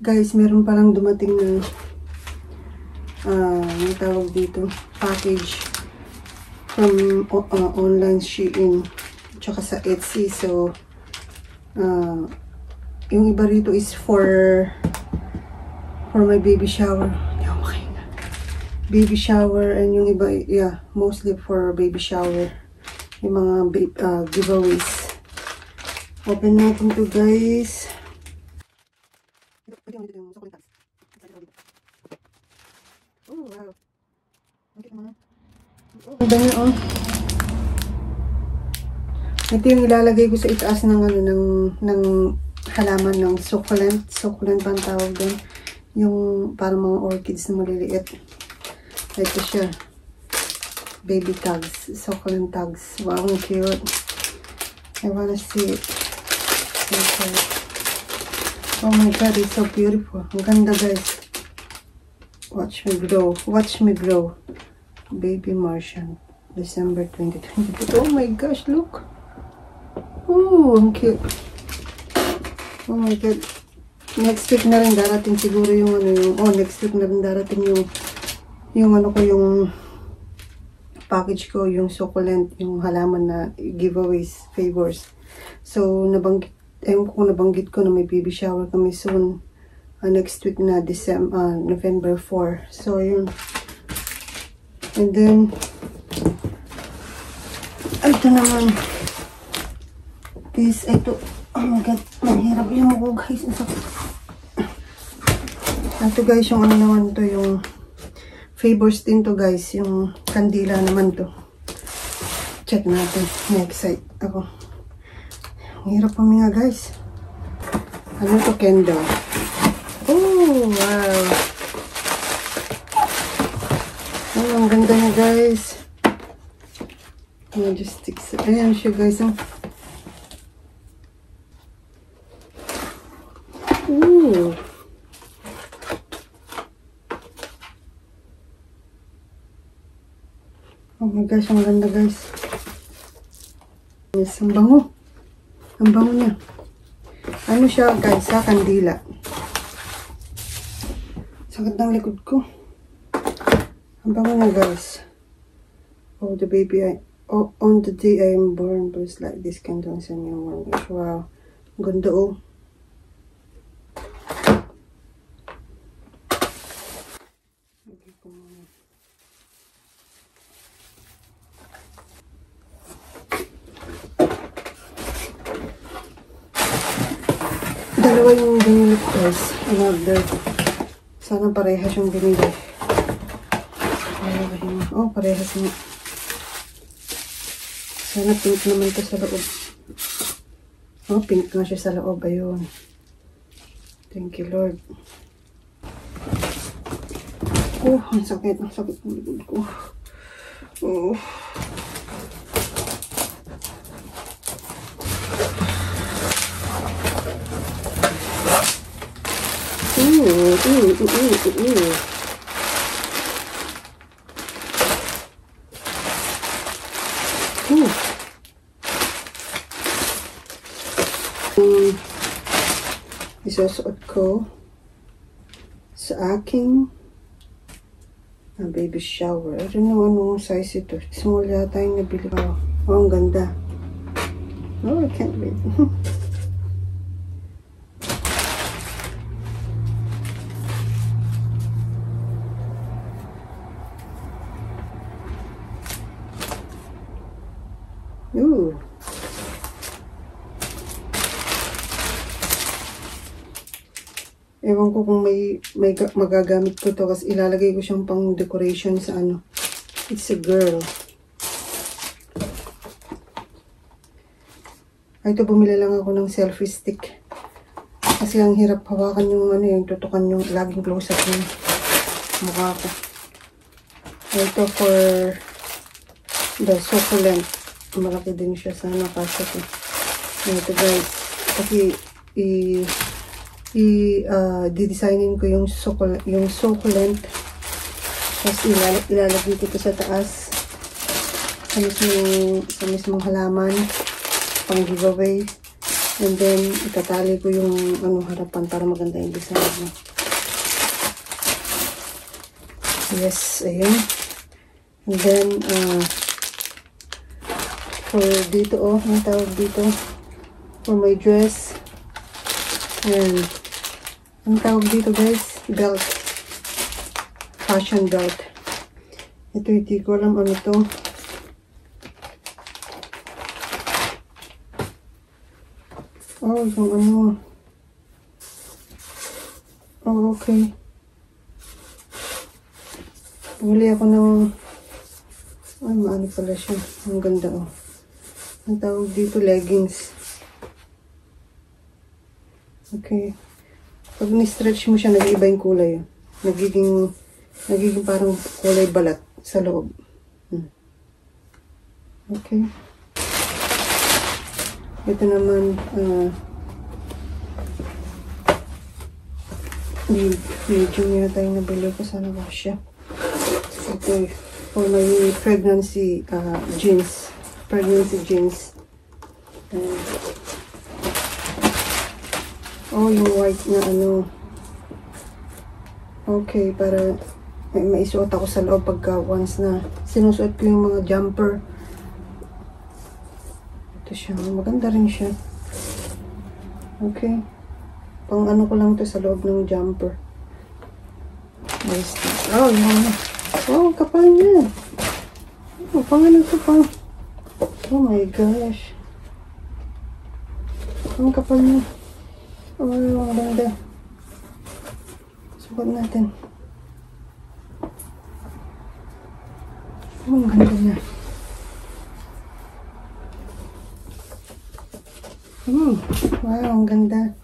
guys, meron palang dumating na ang tawag dito, package from online Shein tsaka sa Etsy. So yung iba rito is for my baby shower. Baby shower, and yung iba, yeah, mostly for baby shower. Yung mga giveaways. Open natin to, guys. Oh, wow. Ang dami, oh. Ito yung ilalagay ko sa itaas ng ng halaman ng succulent. Succulent pa ang tawag doon. Yung parang mga orchids na maliliit. Ito siya. Baby tags. Succulent tags. Wow, ang cute. I wanna see it. Okay. Oh my god, it's so beautiful. Ang ganda, guys. Watch me grow. Watch me grow. Baby Martian. December 2022. Oh my gosh, look. Oh, ang cute. Oh my god. Next week na rin darating siguro yung next week na rin darating yung package ko, yung succulent, yung halaman na giveaways, favors. So, nabanggit ko na may baby shower kami soon. Next week na, November 4. So, yun. And then, ito naman. Ito, oh my god, mahirap yung ako, guys. Ito, guys, yung naman to, yung favors din to, guys. Yung kandila naman to. Check natin. Na-excite ako. Hirap paminga, guys. Ano to, candle? Oh, wow. Oh, ang ganda niya, guys. Majestic. Ayan siya, guys. Ooh. Oh my gosh, ang ganda, guys. Yes, ang bango. Ang bango niya. Ano siya, guys, sa kandila. Sakit ng likod ko. Ang bango niya, guys. Oh, the baby, on the day I am born, burst like this candle sa niya. Wow. Ang ganda, oh. Dalawa yung binili ko, guys. In-order. Sana parehas yung binili. Oh, parehas nga. Sana pink naman ito sa loob. Oh, pink nga siya sa loob. Ayun. Thank you, Lord. Oh, ang sakit. Ang sakit ng likod ko. Oh. Isusuot ko sa aking baby shower. I don't know anong size ito. Small yata yung nabili ko. Oh, ang ganda. Oh, I can't wait. Ooh. Ewan ko kung may magagamit ko to kasi ilalagay ko siyang pang decoration sa ano. It's a girl. Ito, bumili lang ako ng selfie stick. Kasi ang hirap hawakan yung yung tutukan yung laging close up yung mukha ko. Ito for the succulent. Malaki din siya sa nakasa ko. Ito, guys. Kasi i-designin ko yung succulent. Tapos ilalagay ko ito sa taas. Sa mismong halaman. Pang giveaway. And then, itatali ko yung harapan para maganda yung design niya. Yes, ayan. And then, for dito, ang tawag dito, for my dress. And, ang tawag dito guys, belt. Fashion belt. Ito, hindi ko alam ano to. Oh, yung ano. Oh, okay. Huli ako ng maano pala siya. Ang ganda oh. Ang tawag dito, leggings. Okay. Pag ni-stretch mo siya, nag-iiba yung kulay. Nagiging parang kulay balat sa loob. Okay. Ito naman, medium yata yung nabili ko. Sana ba siya? Ito, for my pregnancy jeans. Pregnancy jeans. Oh, yung white na ano. Okay, para may isuot ako sa loob pagka once na sinusuot ko yung mga jumper. Ito siya. Maganda rin siya. Okay. Pang ano ko lang to sa loob ng jumper. Nice. Oh, yung ano. Oh, kapal niya. Oh, pang ano to pang. Oh my gosh. Ang kapal niya. Oh, ang ganda. Sukat natin. Oh, ang ganda niya. Wow, ang ganda.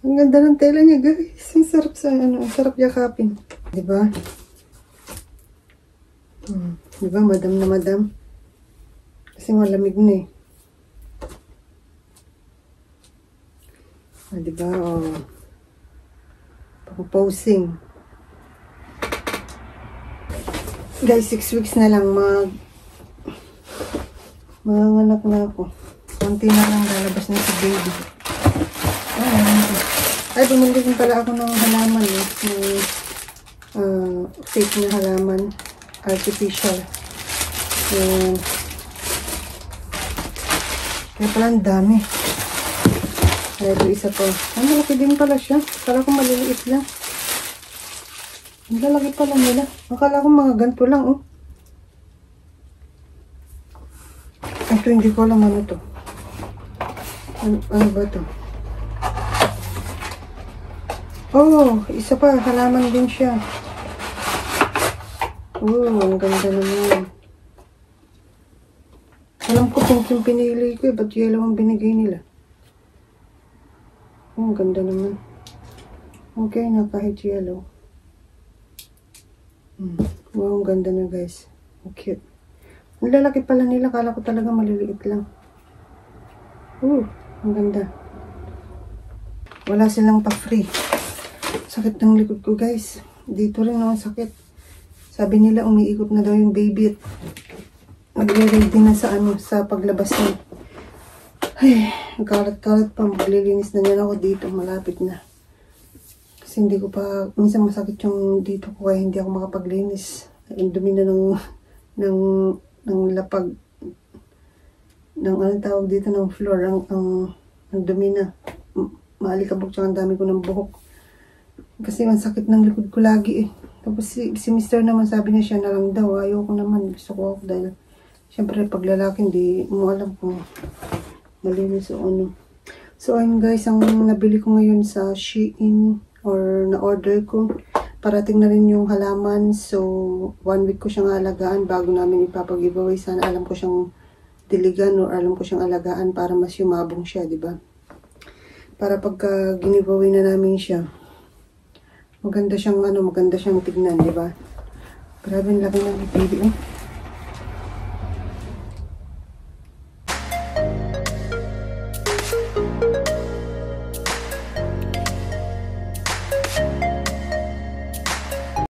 Ang ganda ng tela niya, guys. Ang sarap sa ano, ang sarap yakapin. Diba? Diba, madam na madam? Kasi malamig na eh. Diba, oh. Pang-posing. Guys, 6 weeks na lang manganganak na ako. Konti na lang lalabas na si baby. Ay, bumili din pala ako ng halaman eh. Fake na halaman. Artificial. Kaya pala ang dami. Kaya ito isa pa. Ang malaki din pala siya. Akala ko maliliit lang. Ang lalaki pala nila. Akala ko mga ganito lang oh. Ito hindi ko alam ano to. Ano ba to? Oh, isa pa. Halaman din siya. Oh, ang ganda naman. Alam ko pink yung pinili ko eh. Ba't yellow ang binigay nila? Oh, ang ganda naman. Okay na kahit yellow. Wow, ang ganda na guys. Ang cute. Ang lalaki pala nila. Kala ko talaga maliliit lang. Ang ganda. Wala silang pa-free. Sakit ng likod ko guys. Dito rin ang sakit. Sabi nila umiikot na daw yung baby at nagre-ready na sa sa paglabas na. Ay, kalat-kalat pa. Maglilinis na niyan ako dito. Malapit na. Kasi hindi ko pa, minsan masakit yung dito ko kaya hindi ako makapaglinis. Ang dumi na ng lapag. Ng ano tawag dito ng floor. Ang dumi na. Maalikabok tsaka ang dami ko ng buhok. Kasi ang sakit ng likod ko lagi eh. Tapos si Mr. naman sabi niya siya na lang daw. Ayoko naman. Gusto ko ako dahil syempre pag lalaki hindi mo alam kung malinis o ano. So ayun guys, ang nabili ko ngayon sa Shein or na-order ko. Parating na rin yung halaman. So 1 week ko siyang alagaan bago namin ipapag-giveaway. Sana alam ko siyang diligan or alam ko siyang alagaan para mas yumabong siya, di ba? Para pagka giveaway na namin siya, maganda siyang tignan, di ba? Grabe ang laki ng baby.